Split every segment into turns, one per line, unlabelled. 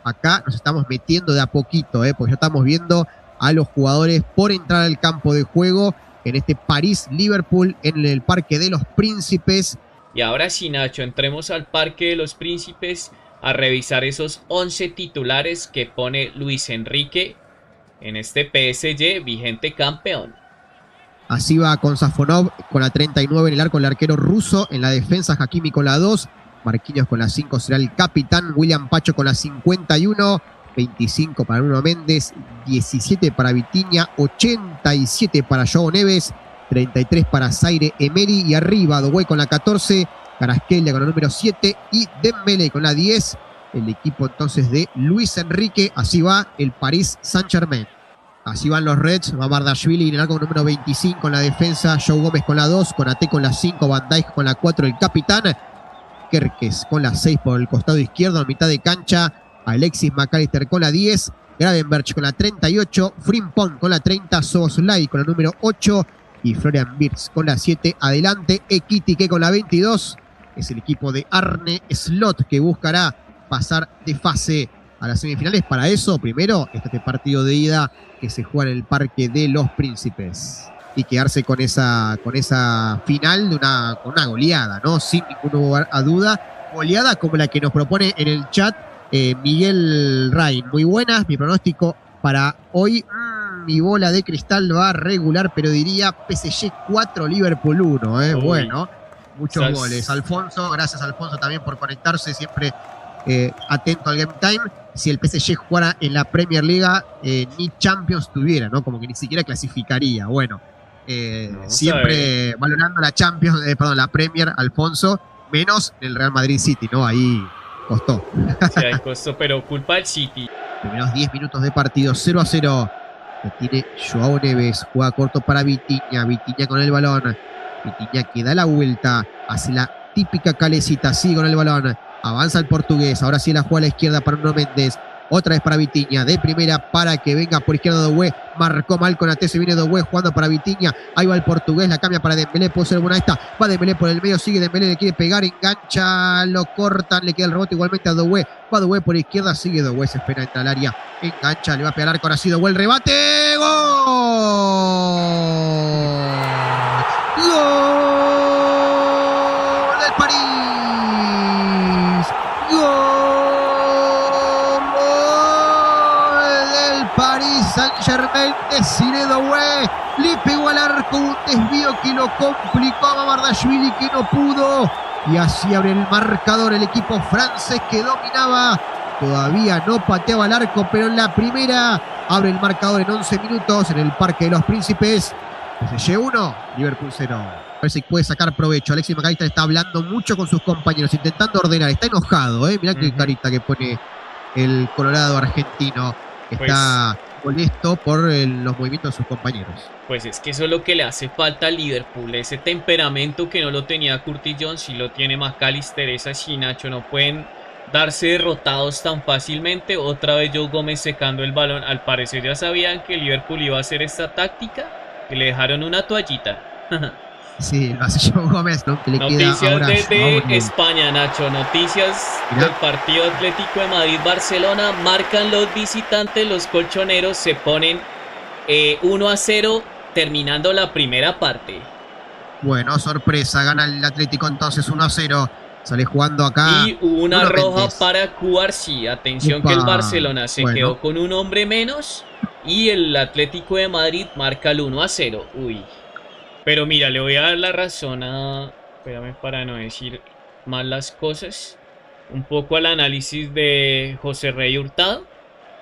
acá nos estamos metiendo de a poquito, porque ya estamos viendo a los jugadores por entrar al campo de juego en este París-Liverpool en el Parque de los Príncipes.
Y ahora sí, Nacho, entremos al Parque de los Príncipes a revisar esos 11 titulares que pone Luis Enrique en este PSG vigente campeón.
Así va con Safonov con la 39 en el arco, el arquero ruso. En la defensa, Hakimi con la 2. Marquinhos con la 5 será el capitán. William Pacho con la 51. 25 para Nuno Méndez. 17 para Vitinha. 87 para João Neves. 33 para Zaire Emery. Y arriba, Doué con la 14. Kvaratskhelia con la número 7. Y Dembélé con la 10. El equipo entonces de Luis Enrique. Así va el Paris Saint-Germain. Así van los Reds, Mamardashvili en el arco número 25 en la defensa, Joe Gómez con la 2, Konaté con la 5, Van Dijk con la 4, el capitán, Kerkez con la 6 por el costado izquierdo, a mitad de cancha, Alexis McAllister con la 10, Gravenberch con la 38, Frimpong con la 30, Szoboszlai con la número 8 y Florian Wirtz con la 7. Adelante, Ekitike con la 22, es el equipo de Arne Slot que buscará pasar de fase a las semifinales. Para eso, primero, este partido de ida que se juega en el Parque de los Príncipes y quedarse con esa final de con una goleada, ¿no? Sin ningún lugar a duda. Goleada como la que nos propone en el chat Miguel Rain. Muy buenas, mi pronóstico para hoy. Mi bola de cristal va regular, pero diría PSG 4, Liverpool 1. Bueno, muchos goles. Alfonso, gracias Alfonso también por conectarse, siempre atento al Game Time. Si el PSG jugara en la Premier League, ni Champions tuviera, ¿no? Como que ni siquiera clasificaría. Bueno, siempre valorando la Champions, la Premier, Alfonso, menos el Real Madrid City, ¿no? Ahí costó.
Sí, ahí costó, pero culpa del City.
Primeros 10 minutos de partido, 0-0. Que tiene Joao Neves, juega corto para Vitinha, Vitinha con el balón. Vitinha que da la vuelta, hace la típica calecita, sigue con el balón. Avanza el portugués, ahora sí la juega a la izquierda para Nuno Méndez. Otra vez para Vitinha, de primera para que venga por izquierda Doué. Marcó mal con Konaté, se viene Doué jugando para Vitinha. Ahí va el portugués, la cambia para Dembélé, puede ser buena esta. Va Dembélé por el medio, sigue Dembélé, le quiere pegar, engancha, lo cortan, le queda el rebote igualmente a Doué. Va Doué por izquierda, sigue Doué, se espera, entra al área, engancha, le va a pegar con así Doué, el rebate. ¡Gol! ¡Gol del París! Saint-Germain de Desiré Doué le pegó al arco, un desvío que lo complicó a Mamardashvili, que no pudo, y así abre el marcador el equipo francés que dominaba. Todavía no pateaba el arco, pero en la primera abre el marcador en 11 minutos en el Parque de los Príncipes. PSG 1, Liverpool 0. A ver si puede sacar provecho. Alexis McAllister está hablando mucho con sus compañeros, intentando ordenar, está enojado, mirá qué carita que pone el colorado argentino. Está molesto por los movimientos de sus compañeros.
Pues es que eso es lo que le hace falta al Liverpool, ese temperamento que no lo tenía Curtis Jones, sí lo tiene McAllister, es así, Nacho, no pueden darse derrotados tan fácilmente. Otra vez Joe Gómez secando el balón, al parecer ya sabían que el Liverpool iba a hacer esta táctica, que le dejaron una toallita.
Sí, lo hace Joe Gómez, ¿no? Que le
noticias
queda ahora
desde España, Nacho. Noticias del partido Atlético de Madrid-Barcelona. Marcan los visitantes, los colchoneros se ponen 1-0 terminando la primera parte.
Bueno, sorpresa, gana el Atlético entonces 1-0. Sale jugando acá.
Y hubo una roja para Cubarsí. Atención. Upa, que el Barcelona se quedó con un hombre menos y el Atlético de Madrid marca el 1-0. Uy. Pero mira, le voy a dar la razón a... Espérame para no decir mal las cosas. Un poco al análisis de José Rey Hurtado.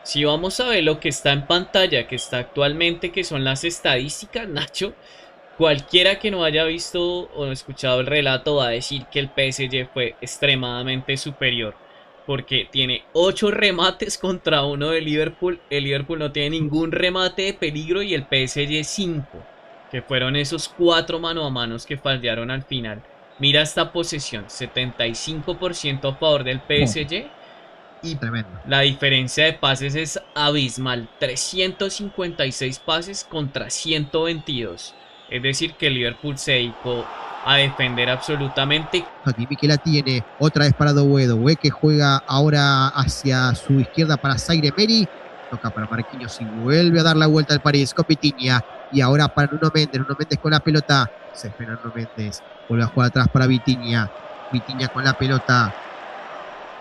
Si vamos a ver lo que está en pantalla, que está actualmente, que son las estadísticas, Nacho, cualquiera que no haya visto o escuchado el relato va a decir que el PSG fue extremadamente superior. Porque tiene 8 remates contra 1 de Liverpool. El Liverpool no tiene ningún remate de peligro y el PSG 5. Que fueron esos 4 mano a manos que fallaron al final. Mira esta posesión, 75% a favor del PSG. Y
tremendo.
La diferencia de pases es abismal. 356 pases contra 122. Es decir que el Liverpool se dedicó a defender absolutamente.
Hakimi que la tiene, otra vez para Doué, Doué que juega ahora hacia su izquierda para Zaire Emery, toca para Marquinhos y vuelve a dar la vuelta al París con Vitinha, y ahora para Nuno Méndez con la pelota, se espera Nuno Méndez, vuelve a jugar atrás para Vitinha con la pelota,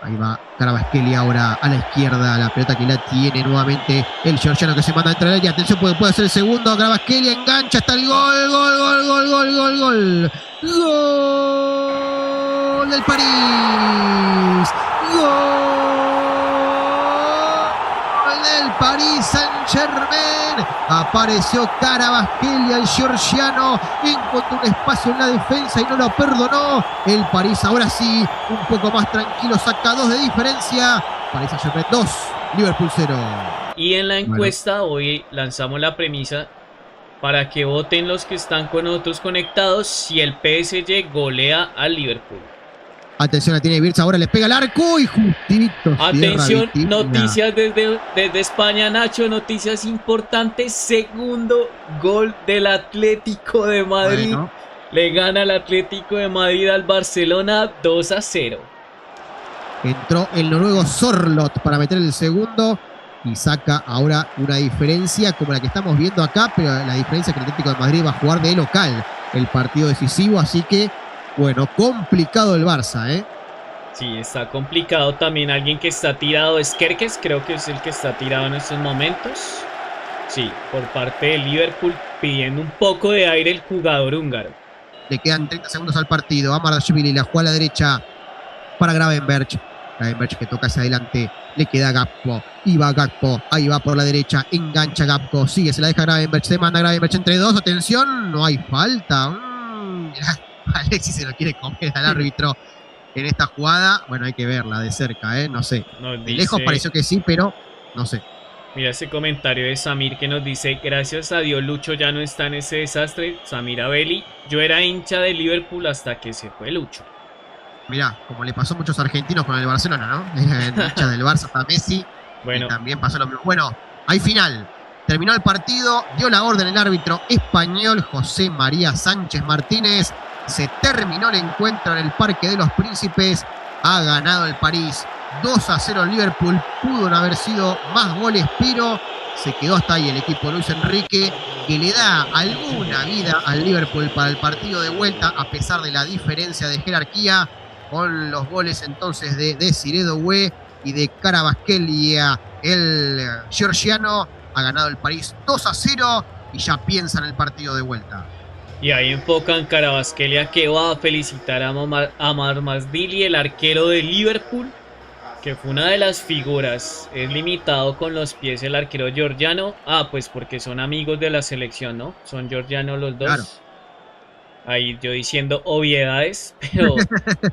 ahí va Kvaratskhelia ahora a la izquierda, la pelota que la tiene nuevamente el georgiano que se manda a entrar y atención, puede hacer el segundo, Kvaratskhelia engancha hasta el gol del París, gol del Paris Saint-Germain, apareció Kvaratskhelia, el georgiano, encontró un espacio en la defensa y no lo perdonó. El París ahora sí, un poco más tranquilo, saca 2 de diferencia. Paris Saint-Germain 2, Liverpool 0.
Y en la encuesta hoy lanzamos la premisa para que voten los que están con nosotros conectados si el PSG golea al Liverpool.
Atención, la tiene Wirtz, ahora le pega al arco y justito.
Atención, noticias desde España, Nacho, noticias importantes. Segundo gol del Atlético de Madrid. Bueno. Le gana el Atlético de Madrid al Barcelona 2-0.
Entró el noruego Sorloth para meter el segundo y saca ahora una diferencia como la que estamos viendo acá, pero la diferencia es que el Atlético de Madrid va a jugar de local el partido decisivo, así que bueno, complicado el Barça, ¿eh?
Sí, está complicado. También alguien que está tirado es Kerkez, creo que es el que está tirado en estos momentos. Sí, por parte de Liverpool, pidiendo un poco de aire el jugador húngaro.
Le quedan 30 segundos al partido. Amardashvili la juega a la derecha para Gravenberch. Gravenberch que toca hacia adelante. Le queda Gakpo. Y va Gakpo. Ahí va por la derecha. Engancha Gakpo. Sigue, se la deja Gravenberch. Se manda Gravenberch entre dos. Atención, no hay falta. Alexis se lo quiere comer al árbitro en esta jugada. Bueno, hay que verla de cerca, no sé. De lejos pareció que sí, pero no sé.
Mira ese comentario de Samir que nos dice: gracias a Dios Lucho ya no está en ese desastre. Samir Abeli, yo era hincha de Liverpool hasta que se fue Lucho.
Mirá, como le pasó a muchos argentinos con el Barcelona, ¿no? Hincha del Barça hasta Messi. Bueno. Y también pasó lo mismo. Bueno, hay final. Terminó el partido, dio la orden el árbitro español José María Sánchez Martínez. Se terminó el encuentro en el Parque de los Príncipes. Ha ganado el París 2-0 el Liverpool. Pudo no haber sido más goles, pero se quedó hasta ahí el equipo de Luis Enrique, que le da alguna vida al Liverpool para el partido de vuelta, a pesar de la diferencia de jerarquía, con los goles entonces de Desiré Doué y de Kvaratskhelia. El georgiano ha ganado el París 2-0 y ya piensa en el partido de vuelta.
Y ahí enfocan Kvaratskhelia, que va a felicitar a Amardashvili, el arquero de Liverpool, que fue una de las figuras. Es limitado con los pies el arquero georgiano. Pues porque son amigos de la selección, ¿no? Son georgianos los dos. Claro. Ahí yo diciendo obviedades, pero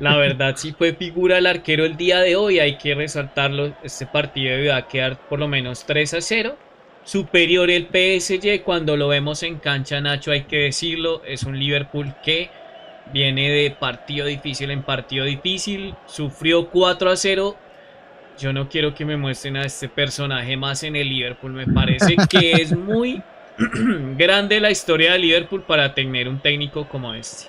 la verdad sí fue figura el arquero el día de hoy. Hay que resaltarlo. Este partido va a quedar por lo menos 3-0. Superior el PSG cuando lo vemos en cancha, Nacho, hay que decirlo. Es un Liverpool que viene de partido difícil en partido difícil. Sufrió 4-0. Yo no quiero que me muestren a este personaje más en el Liverpool. Me parece que es muy grande la historia de Liverpool para tener un técnico como este.